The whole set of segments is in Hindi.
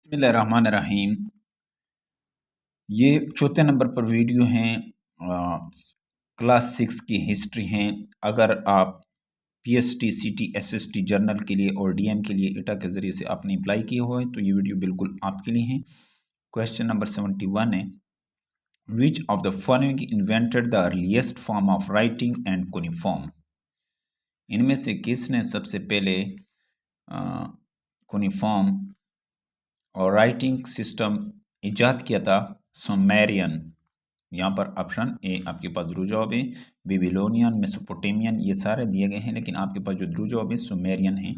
बिस्मिल्लाहिर्रहमानिर्रहीम। ये चौथे नंबर पर वीडियो हैं। क्लास 6 की हिस्ट्री हैं। अगर आप पीएसटी, सीटी, एसएसटी जर्नल के लिए और डीएम के लिए एटा के ज़रिए से आपने अप्लाई किया हुआ है तो ये वीडियो बिल्कुल आपके लिए है। क्वेश्चन नंबर 71 है, which of the following invented the earliest form of writing and cuneiform. इनमें से किसने सबसे पहले कुनिफॉर्म और राइटिंग सिस्टम इजाद किया था? सुमेरियन। यहाँ पर ऑप्शन ए आपके पास द्रू जवाब है। बेबीलोनियन, मेसोपोटामियन ये सारे दिए गए हैं, लेकिन आपके पास जो द्रू जवाब है सुमेरियन है।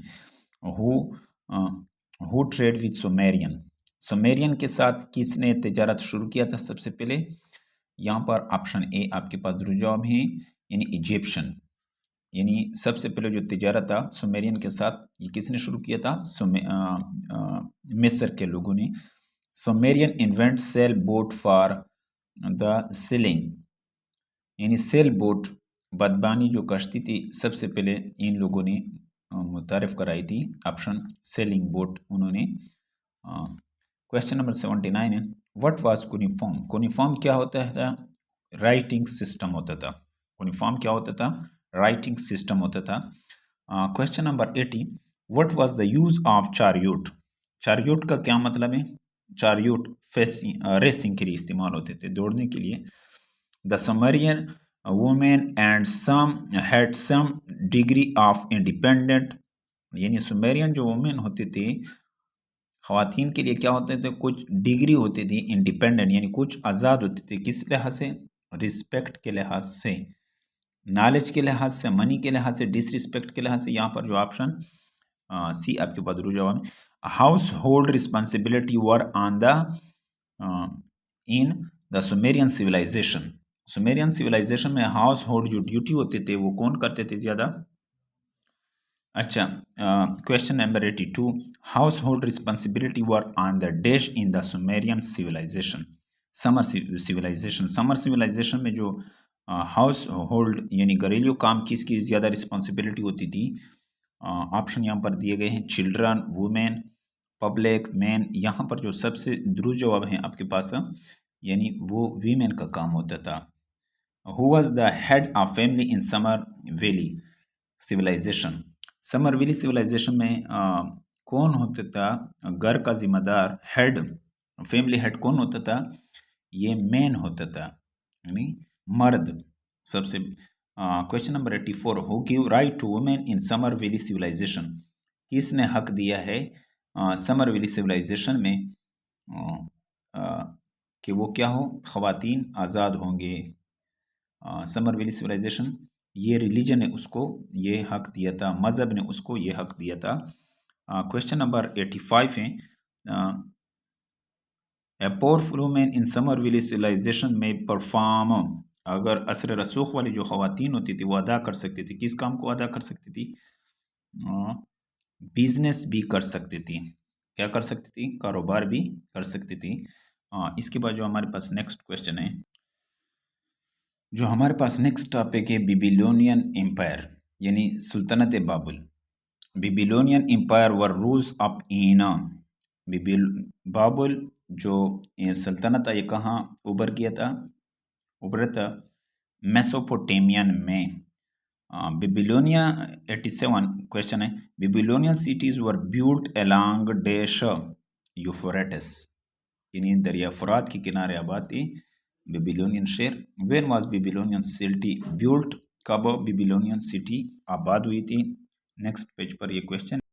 Who trade with Sumerian. Sumerian के साथ किसने तिजारत शुरू किया था सबसे पहले? यहाँ पर ऑप्शन ए आपके पास द्रू जवाब है, यानी इजिप्शियन। यानी सबसे पहले जो तिजारत था सुमेरियन के साथ ये किसने शुरू किया था? मिस्र के लोगों ने। Sumerian invent sail boat for the selling, यानी सेल बोट बदबानी जो कश्ती थी सबसे पहले इन लोगों ने मुतारिफ कराई थी। ऑप्शन सेलिंग बोट उन्होंने। क्वेश्चन नंबर 79 है, व्हाट वाज कुनिफॉर्म। कुनिफॉर्म क्या होता था? राइटिंग सिस्टम होता था। कुनिफॉर्म क्या होता था? राइटिंग सिस्टम होता था। Question number 80, what was the use of chariot. Chariot का क्या मतलब है? चार्यूट रेसिंग के लिए इस्तेमाल होते थे, दौड़ने के लिए। The Sumerian women and some had some degree of independent, यानी सुमेरियन जो वुमेन होते थे ख़वातीन के लिए क्या होते थे? कुछ डिग्री होती थी इंडिपेंडेंट, यानी कुछ आज़ाद होते थे। किस लिहाज से? रिस्पेक्ट के लिहाज से, नॉलेज के लिहाज से, मनी के लिहाज से, डिसरिस्पेक्ट के लिहाज से। यहाँ पर जो ऑप्शन सी आपके पास जवाब। Household responsibility were on the in the Sumerian civilization. Sumerian civilization में हाउस होल्ड जो ड्यूटी होते थे वो कौन करते थे ज़्यादा? अच्छा, question number 82, household responsibility were on the dash in the Sumerian civilization. Sumer civilization. Sumer civilization में जो हाउस होल्ड यानी घरेलू काम किसकी ज़्यादा रिस्पॉन्सिबिलिटी होती थी? ऑप्शन यहाँ पर दिए गए हैं, चिल्ड्रन, वुमेन, पब्लिक, मैन। यहाँ पर जो सबसे दुरुस्त जवाब है आपके पास, यानी वो वीमेन का काम होता था। Who was the head of family in Sumer valley civilization. Sumer valley civilization में कौन होता था घर का जिम्मेदार? हेड, फैमिली हेड कौन होता था? ये मैन होता था, यानी मर्द सबसे। Question number 84, who give right to women in Sumer valley civilization. किसने हक दिया है समर वैली सिविलाइजेशन में कि वो क्या हो? ख़वातीन आज़ाद होंगे। समर वैली सिविलाइजेशन, ये रिलीजन ने उसको ये हक दिया था, मज़हब ने उसको ये हक दिया था। क्वेश्चन नंबर 85 है, a powerful women in Sumer valley civilization में परफॉर्म। अगर असर रसूख वाली जो ख़वातीन होती थी वो अदा कर सकती थी, किस काम को अदा कर सकती थी? बिजनेस भी कर सकती थी। क्या कर सकती थी? कारोबार भी कर सकती थी। इसके बाद जो हमारे पास नेक्स्ट क्वेश्चन है, जो हमारे पास नेक्स्ट टॉपिक है बेबीलोनियन एम्पायर, यानी सुल्तनत बाबुल। Babylonian empire were rules of in. बाबुल जो सल्तनत है ये कहाँ उभर गया था? उभरा था मेसोपोटामियन में। बेबीलोनिया 87 क्वेश्चन है, Babylonian cities were built along dash Euphrates, यानी दरिया फुरात के किनारे आबाद थी बेबीलोनियन शहर। When was Babylonian city built, कब बेबीलोनियन सिटी आबाद हुई थी? नेक्स्ट पेज पर ये क्वेश्चन